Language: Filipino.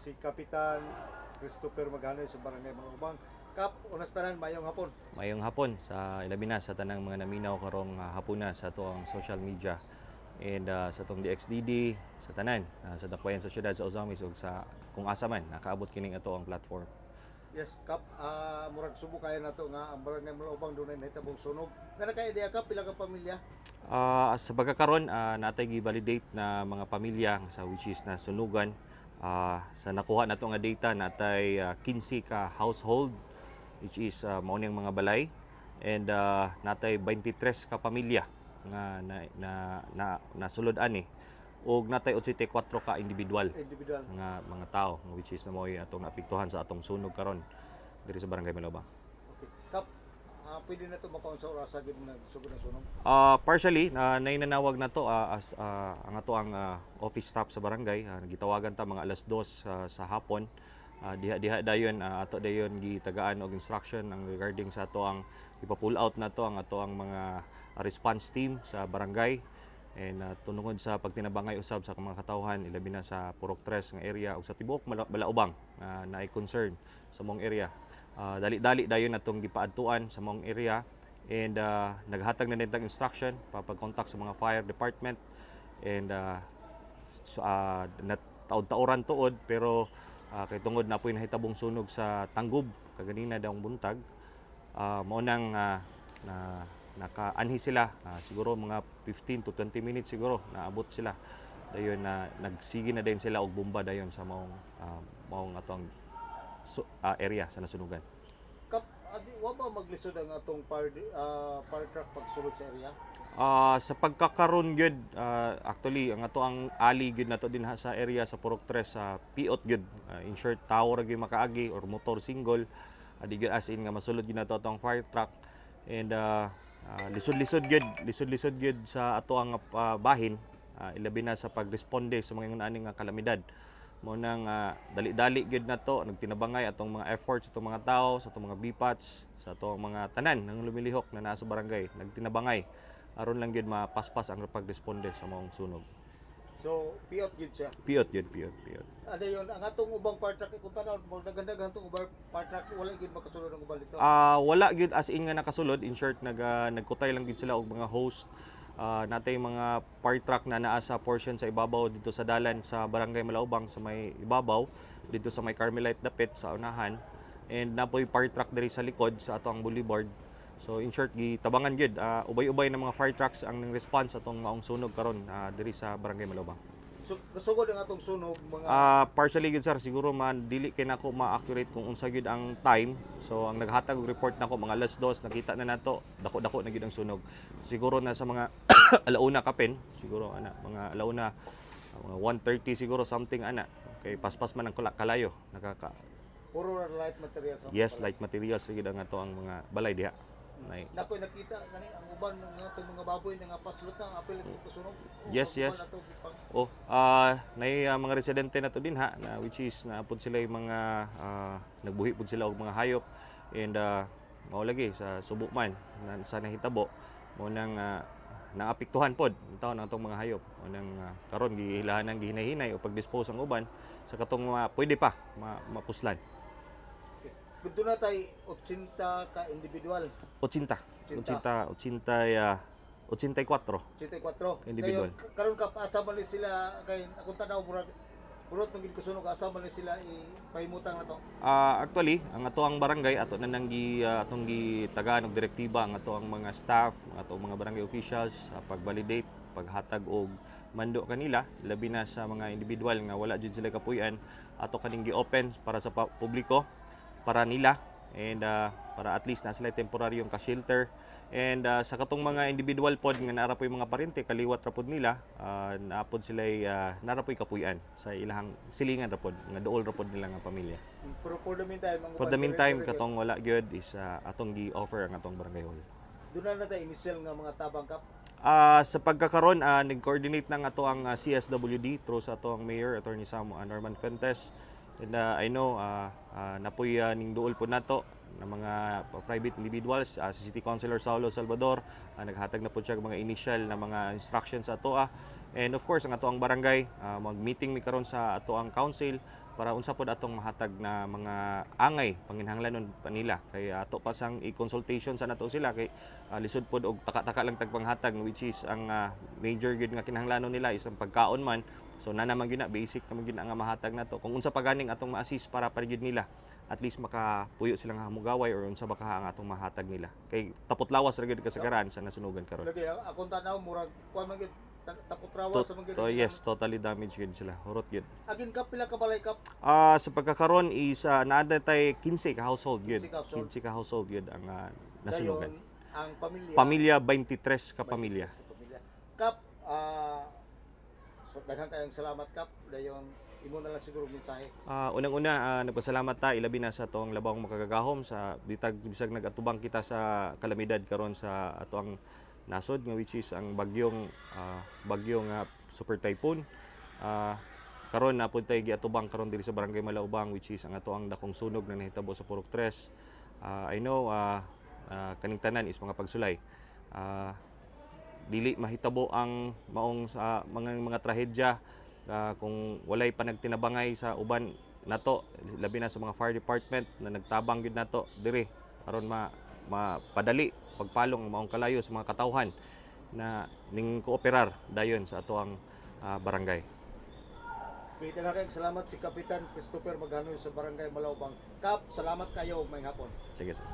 si Kapitan Christopher Maganoy sa Barangay Malubang. Kap, unas tanan, mayong hapon. Mayong hapon sa ilabi na sa tanang mga naminaw karong hapuna sa tuang social media and sa tong DXDD sa tanan sa dakwayan sa syudad sa Ozamis ug sa kung asa man nakaabot kining ato ang platform. Yes, Kap, murag subo kaya na to nga ang Barangay Malubang dunay nahitabong sunog. Na naka-idea Kap, pila ka pamilya? Sa pagkakaroon natay gi-validate na mga pamilya sa which is na sunugan. Sa nakuha nato nga data natay 15 ka household which is mao ning mga balay and natay 23 ka pamilya nga nasulod ani ug natay 84 ka individual nga mga tao which is na mo'y atong naapektuhan sa atong sunog karon diri sa Barangay Malubang. Okay. Kap, pwede na to makaon sa orasa gid nagsugod ng sunog? Partially nainanawag na to as ang ato ang office staff sa barangay gitawagan ta mga alas 2 sa hapon. Diha dayon ato dayon gitagaan og instruction ang regarding sa ato ang ipa-pull out na to ang ato ang mga response team sa barangay and tunungod sa pagtinabangay usab sa mga katawhan ilabi na sa Purok 3 nga area ug sa tibuok Balaubang na concern sa mong area. Dali-dali dayon natong gipaadtuan sa mong area and naghatag na nitag instruction papag-contact sa mga fire department and taud-tauran tuod pero kay tungod na po'y nahitabong sunog sa Tanggob kaganina daw buntag mao nang nakaanhi sila siguro mga 15 to 20 minutes siguro naabot sila dayon nagsige na din sila og bomba dayon sa maong atong area sa nasunugan. Kap, wa ba maglisod ang atong fire truck pagsulod sa area? Sa pagkakaroon gyud actually ang ato ang ali gyud nato din sa area sa Purok 3 sa piot gyud in short tower gyud makaagi or motor single di gyud as in nga masulod gyud nato atong fire truck and lisod-lisod gyud sa ato ang bahin ilabi na sa pagresponde sa mga ani nga kalamidad mo nang dali-dali gyud nato nagtinabangay atong mga efforts atong mga tao sa atong mga BPATs sa atong mga tanan nang lumilihok na naa sa barangay nagtinabangay aron lang gyud mapaspas ang pagresponde sa maong sunog. So, piot gyud siya. Piot. Ano yun, ang atong ubang fire truck kung tanaw mo nagandaghan tong ubang fire truck wala gyud makasulod ang ubang dito. Wala gyud as in nga nakasulod in short nagkutay lang gyud sila og mga host natay mga fire truck na naa sa portion sa ibabaw dito sa dalan sa Barangay Malubang sa may ibabaw dito sa may Carmelite Dapit sa unahan and napoy fire truck diri sa likod sa atong boulevard. So in short gitabangan gyud ubay-ubay na mga fire trucks ang nang response atong maong sunog karon diri sa Barangay Malubang. So kasugod ang atong sunog mga partially gyud sir siguro man dili kay nako ma-accurate kung unsa gyud ang time. So ang naghatag og report nako mga alas 2 nakita na nato dako-dako na gyud ang sunog. Siguro na sa mga alauna kapen siguro mga alauna mga 1:30 siguro something kay paspas man ang kalayo puro light materials. Yes, light materials gyud ang ato ang mga balay diha. Nakoy nakita gani ang uban ng atong mga baboy nga paslot na apil ito kusunog. Yes. Nay mga residente na to din na which is naapod sila yung mga nagbuhi pud sila og mga hayop and mao lagi sa subo man sa nahitabo mo nang naapektuhan pod taon ang atong mga hayop mo nang karon gihilahan ang gihinay-hinay o pag-dispose ang uban sa katong pwede pa mapuslan. Gusto na tayo 80 ka individual. 84 individual. Karon ka asa man sila kay akong tanaw murag burot man gid kusunog asa man sila ipahimutang na to. Actually, ang ato ang barangay ato na nang atong gitagaan og direktiba ang ato ang mga staff, ang ato mga barangay officials pag-validate, paghatag og mando kanila labi na sa mga individual nga wala jud sila kapuy-an ato kaning gi-open para sa publiko para nila and para at least na sila temporaryong ka-shelter and sa katong mga individual pod nga naara po'y mga parente kaliwat ra pod nila naapod sila nara po'y kapuy-an sa ilahang silingan ra pod nga duol ra pod nila nga pamilya. Pero for the meantime katong wala gyud is atong gi-offer ang atong barangay hall. Doon na tayo initial nga mga tabang Kap. Sa pagkakaroon nag-coordinate ng ato ang CSWD through sa ato ang Mayor Attorney Sam Norman Fuentes. And I know napoy ning duol po nato ng mga private individuals si City Councilor Saulo Salvador naghatag na po siya mga initial na mga instructions sa ato and of course ang ato ang barangay mag-meeting mi karon sa ato ang council para unsa pod atong mahatag na mga angay panginhanglanon pa nila kay ato pa sang i-consultation sa nato sila kay lisod pod og taka-taka lang tagpanghatag which is ang major gyud nga kinahanglanon nila is ang pagkaon man. So na naman gyud na basic naman gyud na nga mahatag nato kung unsa pa ganing atong ma-assist para gyud nila at least makapuyo sila nga hamugaway or unsa ba ka ang atong mahatag nila kay tapot lawas ra gyud kasagaran sa nasunugan karon. Lagi akong tanaw murag kuan man gyud tapot rawas sa mga So yes, totally damaged gyud sila. Hurot gyud. Agin kap pila ka balay kap? Sa pagkakaroon is naada tay 15 ka household gyud. 15 ka household. 15 ka household gyud ang nasunugan. Dayon ang pamilya. Pamilya 23 ka pamilya. Kap daghang kayong salamat kap. Dayon imo na lang siguro mensahe. Unang-una nagpasalamat ta ilabi na sa atong labawong makagagahom sa bisag nagatubang kita sa kalamidad karon sa atong nasod nga which is ang bagyong super typhoon. Karon na pud tay giatubang karon diri sa Barangay Malaubang which is ang ato ang dakong sunog na nahitabo sa Purok 3. I know kaning tanan is mga pagsulay. Dili mahitabo ang maong sa mga trahedya kung walay pa nagtinabangay sa uban nato labi na sa mga fire department na nagtabang gyud nato diri aron mapadali pagpalong ang maong kalayo sa mga katawhan na ning kooperar dayon sa ato ang barangay. Okay, daghang kayong salamat si Kapitan Christopher Maganoy sa Barangay Malaubang. Kap, salamat kayo ug may hapon. Sige sir.